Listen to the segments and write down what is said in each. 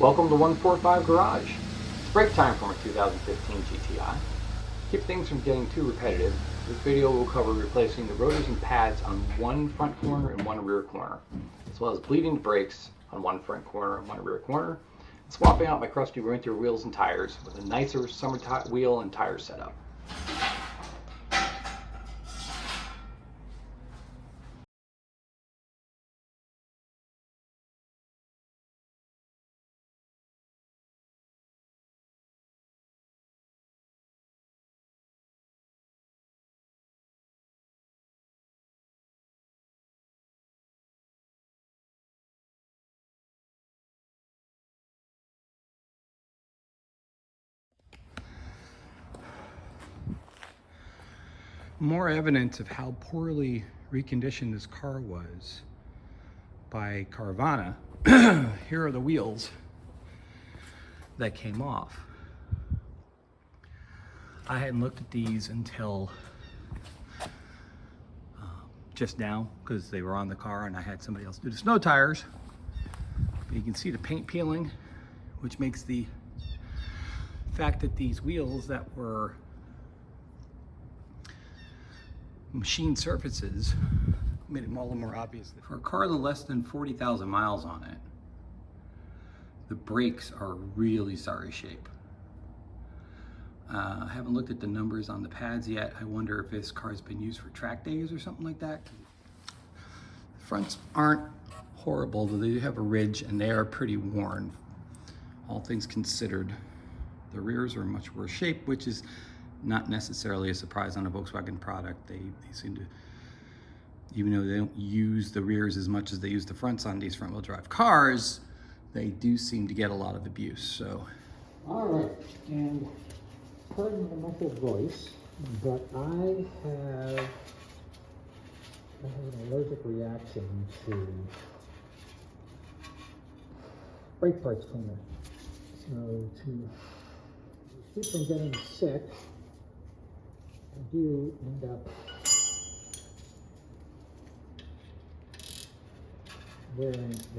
Welcome to 145 Garage. It's break time for my 2015 GTI. To keep things from getting too repetitive, this video will cover replacing the rotors and pads on one front corner and one rear corner, as well as bleeding the brakes on one front corner and one rear corner, and swapping out my crusty winter wheels and tires with a nicer summer wheel and tire setup. More evidence of how poorly reconditioned this car was by Carvana. Here are the wheels that came off. I hadn't looked at these until just now because they were on the car and I had somebody else do the snow tires. But you can see the paint peeling, which makes the fact that these wheels that were machine surfaces made it all the more obvious. For a car with less than 40,000 miles on it, the brakes are really sorry shape. I haven't looked at the numbers on the pads yet. I wonder if this car's been used for track days or something like that. The fronts aren't horrible, though they do have a ridge and they are pretty worn, all things considered. The rears are in much worse shape, which is not necessarily a surprise on a Volkswagen product. They seem to, even though they don't use the rears as much as they use the fronts on these front-wheel drive cars, they do seem to get a lot of abuse. So, all right, and pardon the muffled voice, but I have an allergic reaction to brake parts cleaner. So to keep from getting sick, I do end up wearing a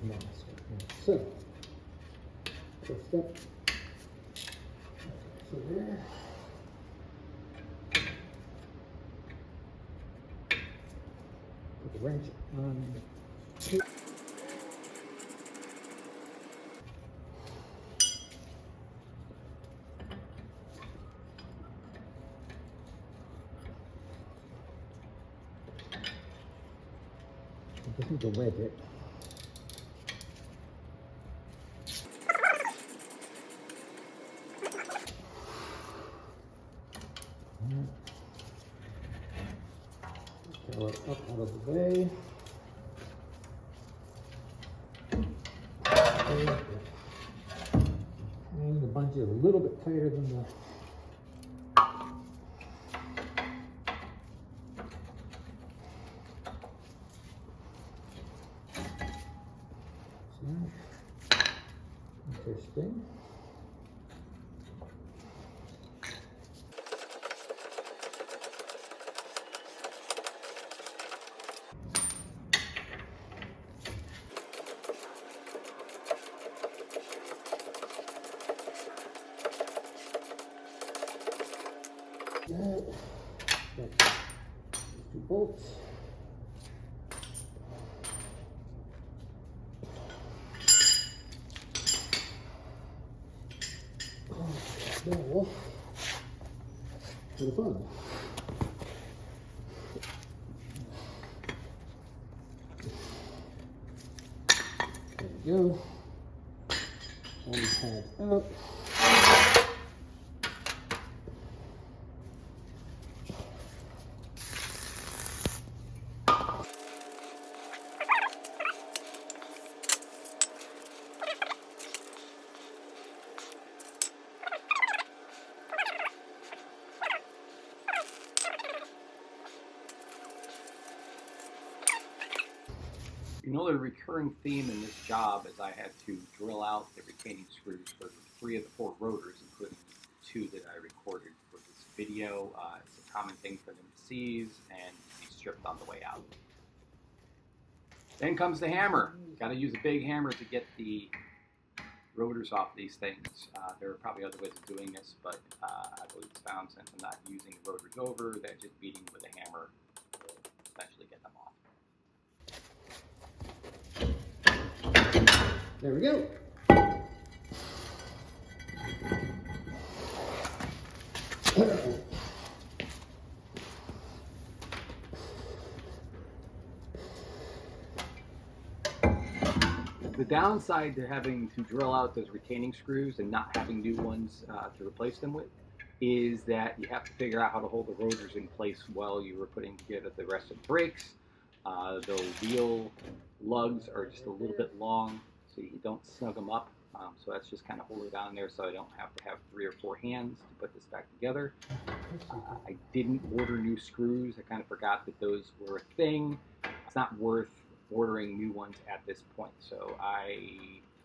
mask. So step. So there. Put the wrench on. I just need to wedge it. Pull it up out of the way. And the bungee is a little bit tighter than the interesting. Got two bolts. Now, for the fun. There we go. All the pads out. You know, the recurring theme in this job is I had to drill out the retaining screws for 3 of the 4 rotors, including 2 that I recorded for this video. It's a common thing for them to seize and be stripped on the way out. Then comes the hammer. Got to use a big hammer to get the rotors off these things. There are probably other ways of doing this, but I've always found, since I'm not using the rotors over, that just beating with a hammer will eventually get them off. There we go. The downside to having to drill out those retaining screws and not having new ones to replace them with is that you have to figure out how to hold the rotors in place while you were putting together the rest of the brakes. The wheel lugs are just a little bit long, so you don't snug them up. So that's just kind of hold it down there so I don't have to have 3 or 4 hands to put this back together. I didn't order new screws. I kind of forgot that those were a thing. It's not worth ordering new ones at this point, so I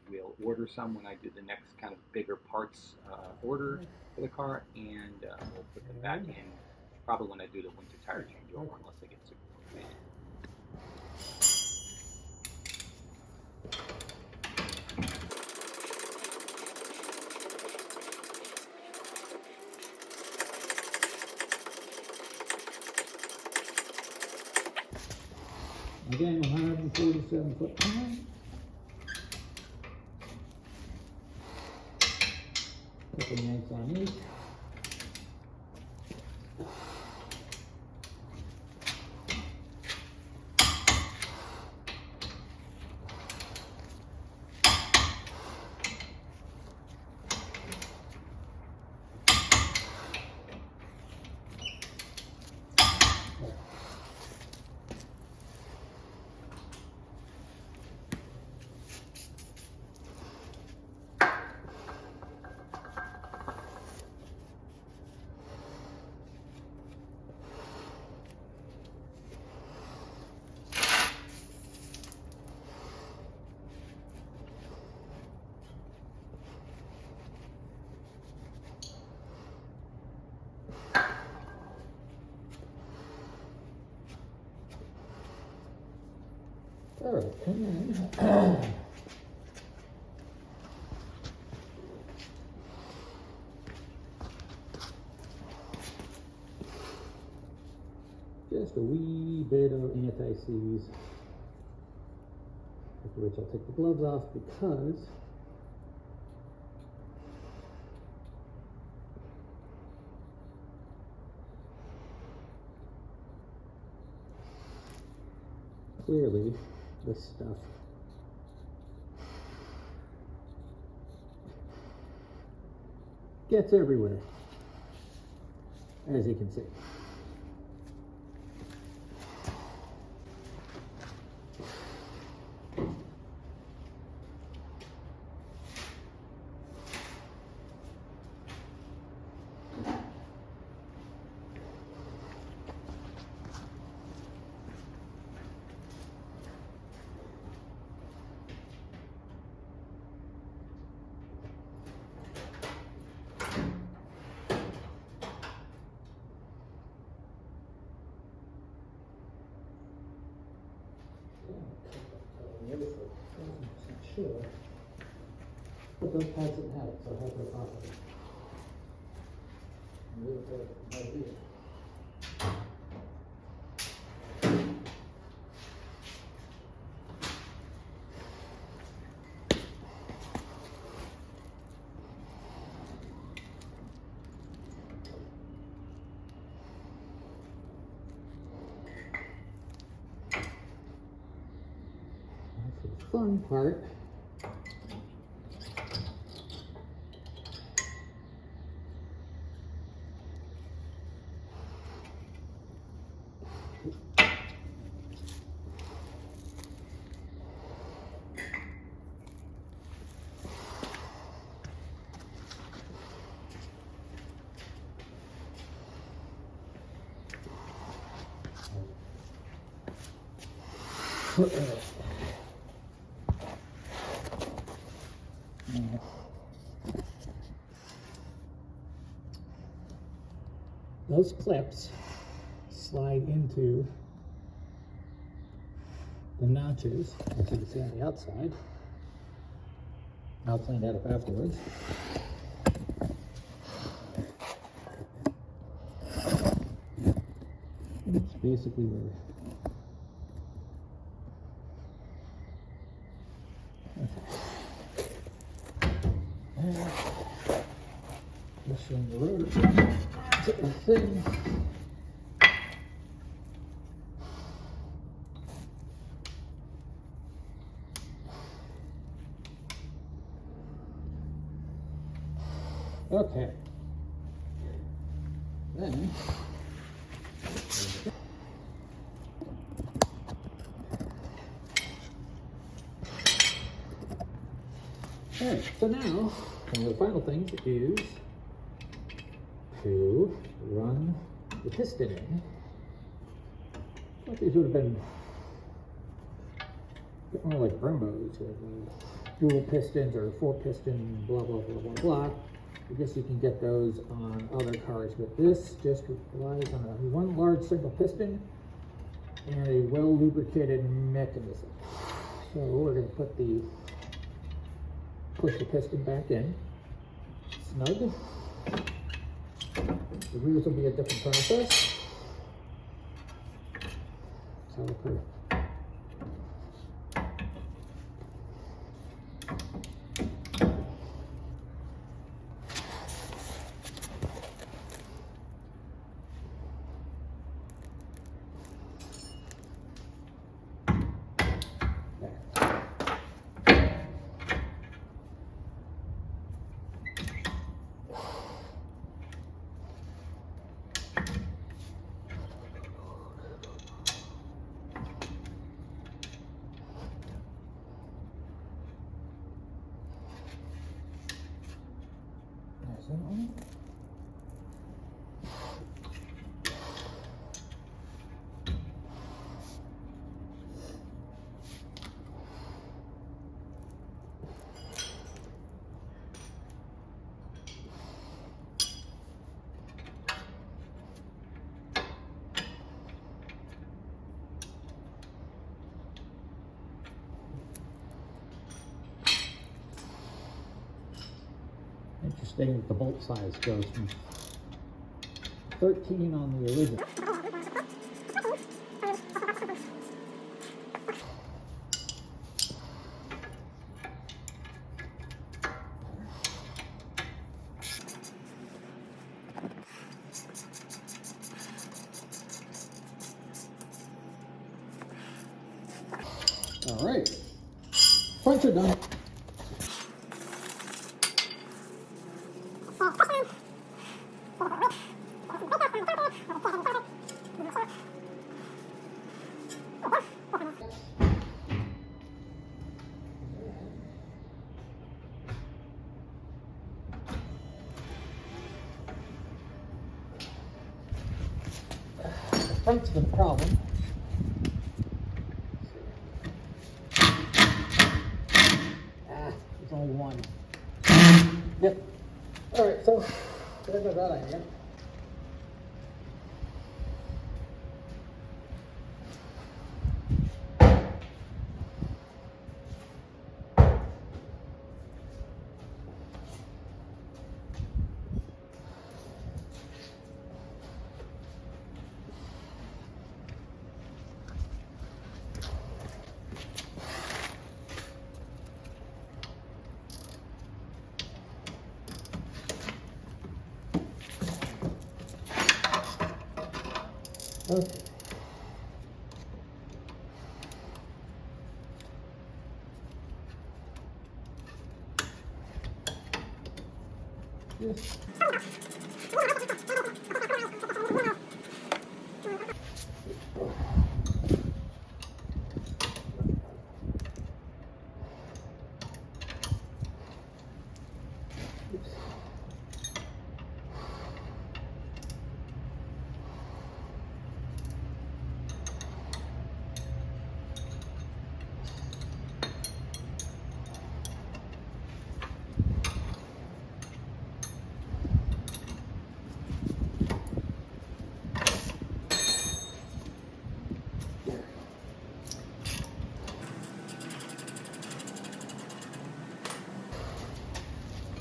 will order some when I do the next kind of bigger parts order for the car, and we'll put them back in probably when I do the winter tire changeover, unless I get super bad. Again, 147 foot high. Couple yanks on each. All right, come in. Just a wee bit of anti-seize, after which I'll take the gloves off because clearly this stuff gets everywhere, as you can see. Sure. But those pads didn't have it, so I had no problem. Really good idea. That's the fun part. Those clips slide into the notches, as you can see on the outside, I'll clean that up afterwards. That's basically where. Okay. Pushing the rotor to the thing. Okay. Then. Alright, so now, one of the final things is to run the piston in. I thought these would have been a bit more like Brembos, dual pistons or 4-piston, blah, blah, blah, blah, blah. I guess you can get those on other cars, but this just relies on one large single piston and a well lubricated mechanism. So we're going to push the piston back in, snug. The rears will be a different process. Caliper. Is that on? Interesting that the bolt size goes from 13 on the original. All right, fronts are done. Front's the problem. There's only one. Yep. All right, so there goes that idea. Okay. Yes.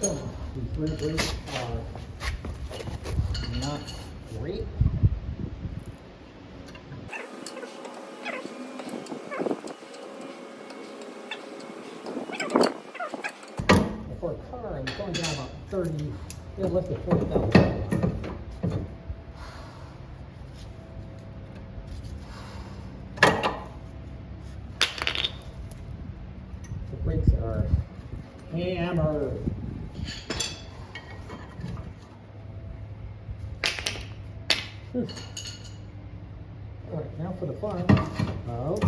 So these rear brakes are not great. For a car, I'm going down about 30, less than 40,000. The brakes are hammered. All right, now for the fun of one.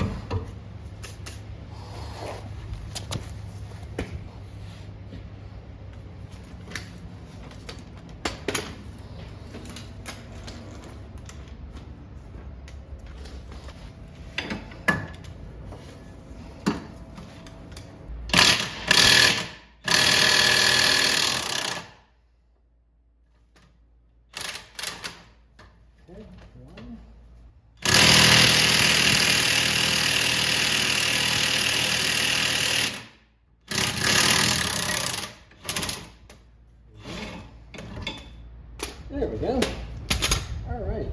There we go. All right.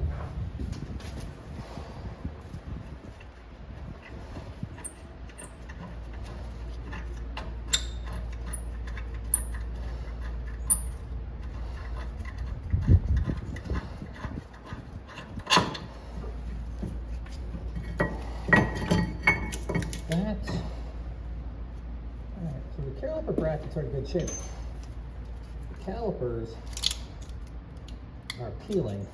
That. All right. So the caliper brackets are in good shape. The calipers are peeling.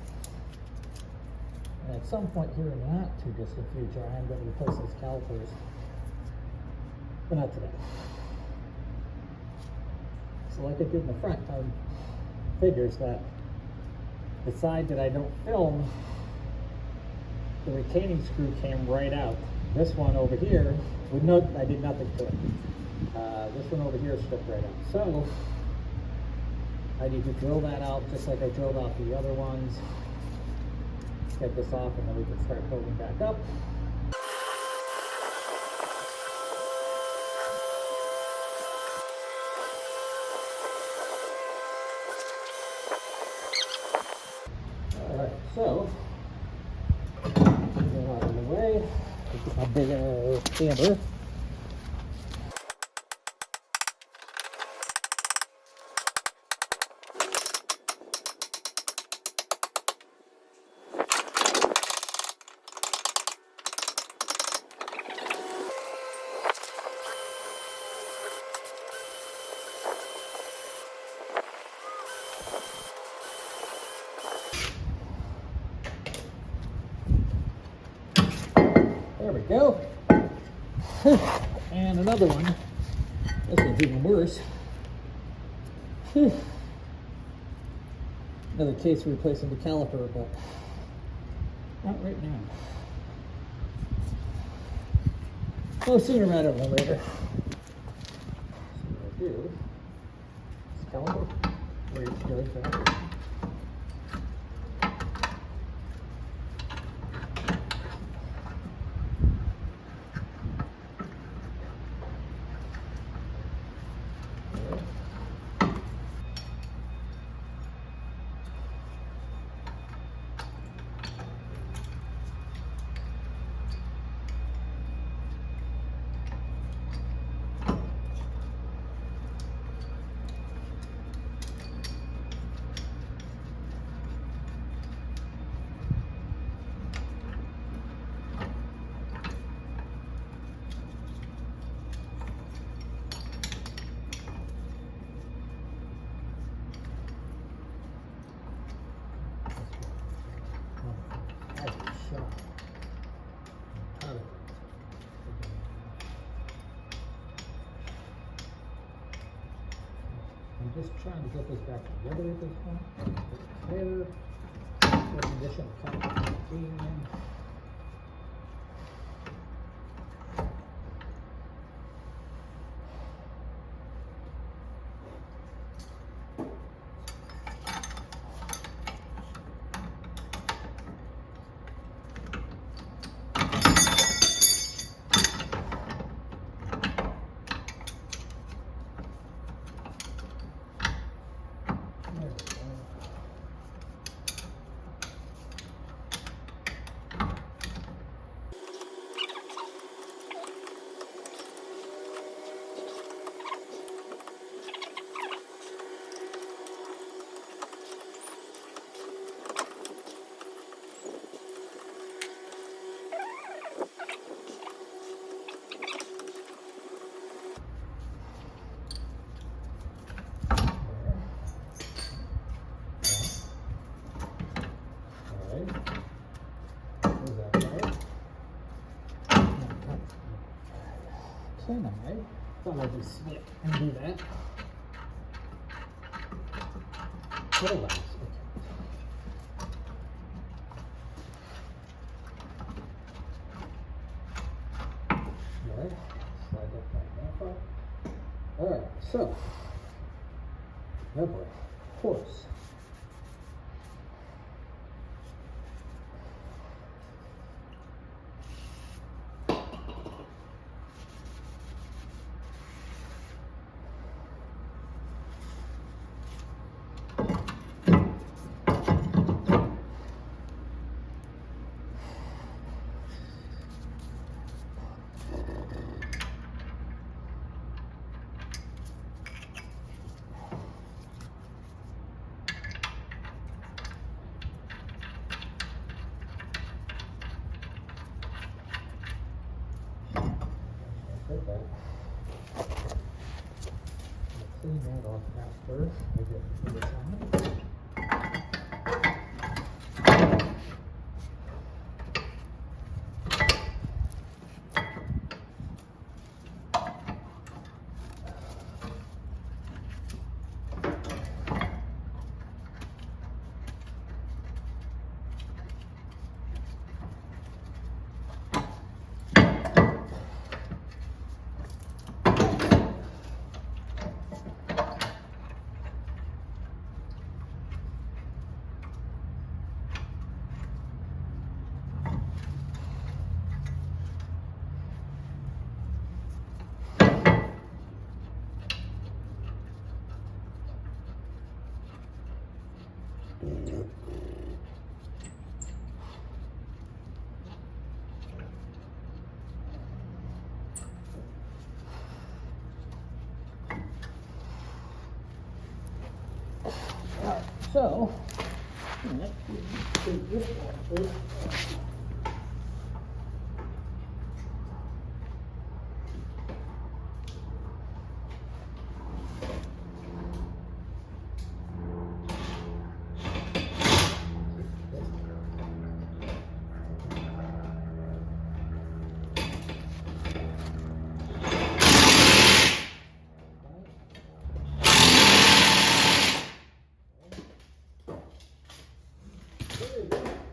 And at some point here in the not too distant future, I am going to replace those calipers, but not today. So like I did in the front, I figures that the side that I don't film, the retaining screw came right out. This one over here, with no, I did nothing to it. This one over here slipped right out. So I need to drill that out just like I drilled out the other ones. Get this off and then we can start building back up. Alright, so get out of the way. Get my big hammer. There we go. And another one. This one's even worse. Another case for replacing the caliper, but not right now. Oh, sooner rather than later. So what I do is caliper where it goes back. I'm just trying to get this back together at this point. Clear, recondition, something. I thought I'd just slip and do that. But alas, okay. Slide that back up. Alright, so. Oh boy. Horse. Clean that off after I get this on. Alright, so let's take this off.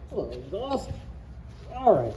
Hello, exhaust. All right.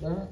That.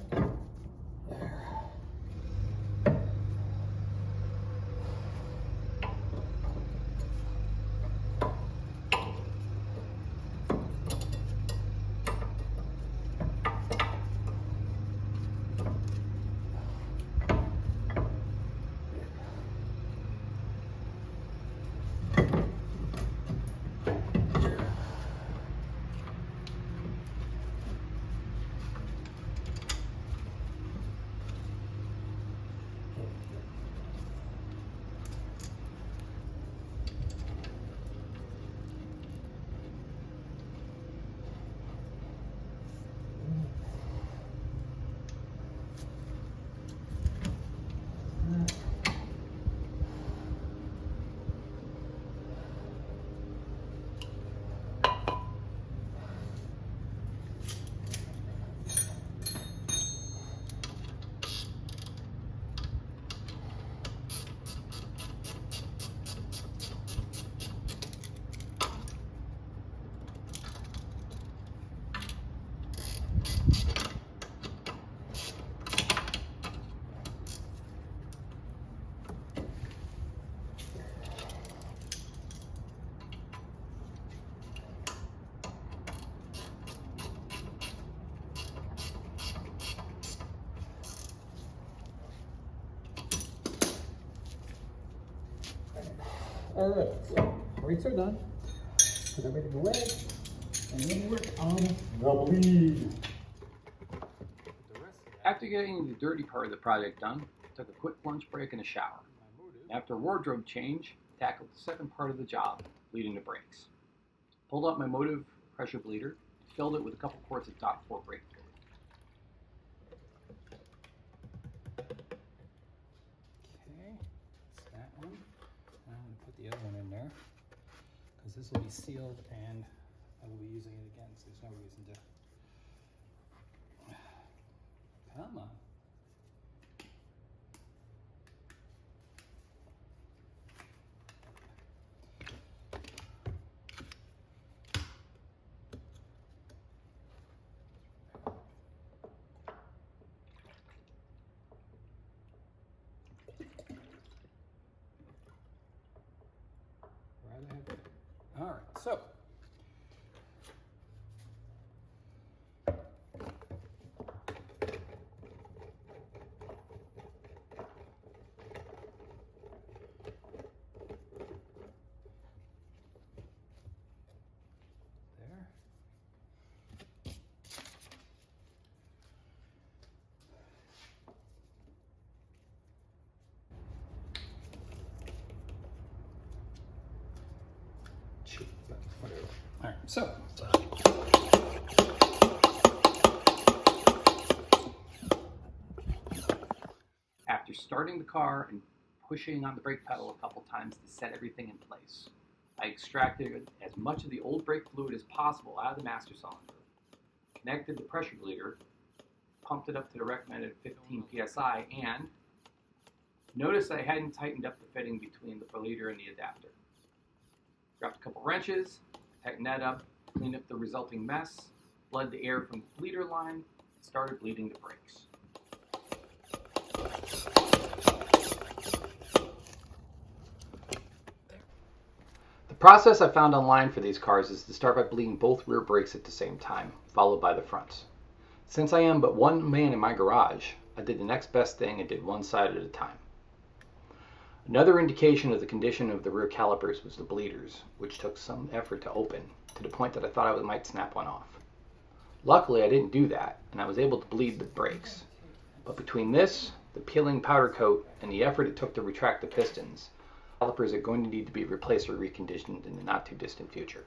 All right, so brakes are done. Put everything away, and then work on the bleed. After getting the dirty part of the project done, took a quick lunch break and a shower. After a wardrobe change, tackled the second part of the job, bleeding the brakes. Pulled out my motive pressure bleeder, filled it with a couple quarts of top 4 brake fluid. Okay, that's that one. Now I'm going to put the other one in there because this will be sealed and I will be using it again, so there's no reason to. Come on. All right, so there. Shoot, but whatever. All right, so. After starting the car and pushing on the brake pedal a couple times to set everything in place, I extracted as much of the old brake fluid as possible out of the master cylinder, connected the pressure bleeder, pumped it up to the recommended 15 psi, and noticed I hadn't tightened up the fitting between the bleeder and the adapter. Dropped a couple wrenches, tightened that up, cleaned up the resulting mess, bled the air from the bleeder line, and started bleeding the brakes. The process I found online for these cars is to start by bleeding both rear brakes at the same time, followed by the fronts. Since I am but one man in my garage, I did the next best thing and did one side at a time. Another indication of the condition of the rear calipers was the bleeders, which took some effort to open, to the point that I thought I might snap one off. Luckily, I didn't do that, and I was able to bleed the brakes. But between this, the peeling powder coat, and the effort it took to retract the pistons, calipers are going to need to be replaced or reconditioned in the not too distant future.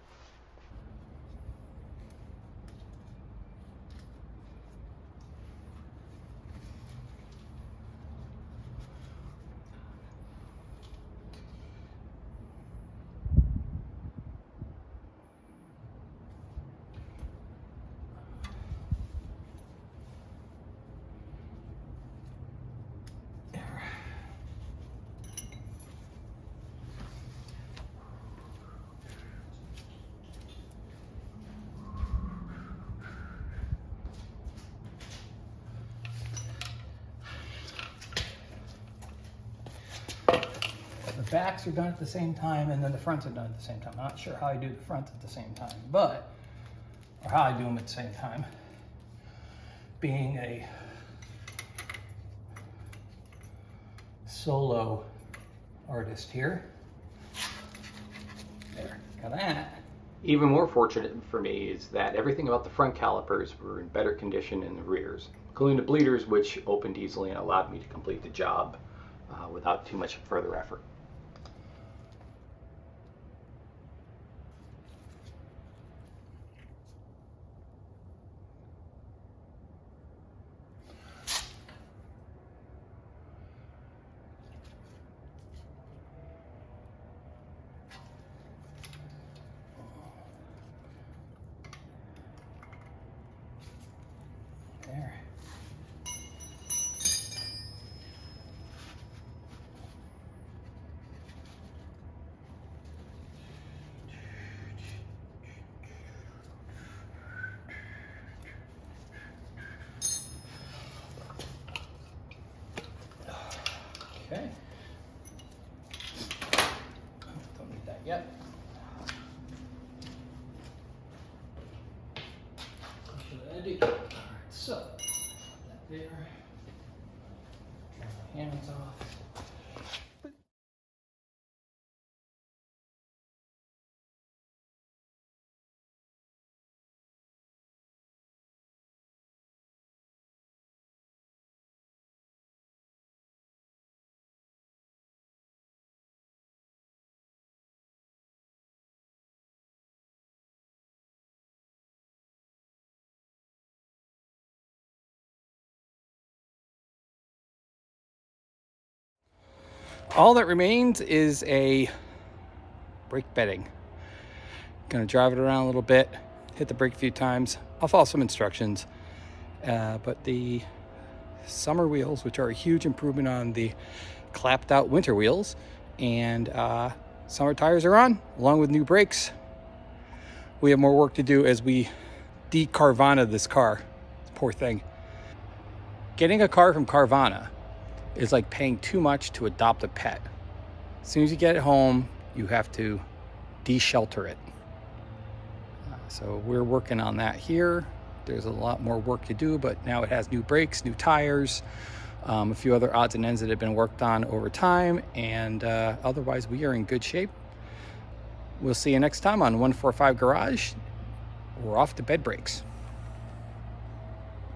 The backs are done at the same time, and then the fronts are done at the same time. I'm not sure how I do the fronts at the same time, or how I do them at the same time. Being a solo artist here. There, got that. Even more fortunate for me is that everything about the front calipers were in better condition than the rears, including the bleeders, which opened easily and allowed me to complete the job without too much further effort. There. Okay. Don't need that yet. What should I do? All right, so put that there. Turn my hands off. All that remains is a brake bedding. Gonna drive it around a little bit, hit the brake a few times. I'll follow some instructions. But the summer wheels, which are a huge improvement on the clapped out winter wheels, and summer tires are on, along with new brakes. We have more work to do as we de-Carvana this car. Poor thing. Getting a car from Carvana is like paying too much to adopt a pet. As soon as you get it home, you have to de-shelter it. So we're working on that here. There's a lot more work to do, but now it has new brakes, new tires, a few other odds and ends that have been worked on over time, and otherwise we are in good shape. We'll see you next time on 145 Garage. We're off to bed brakes.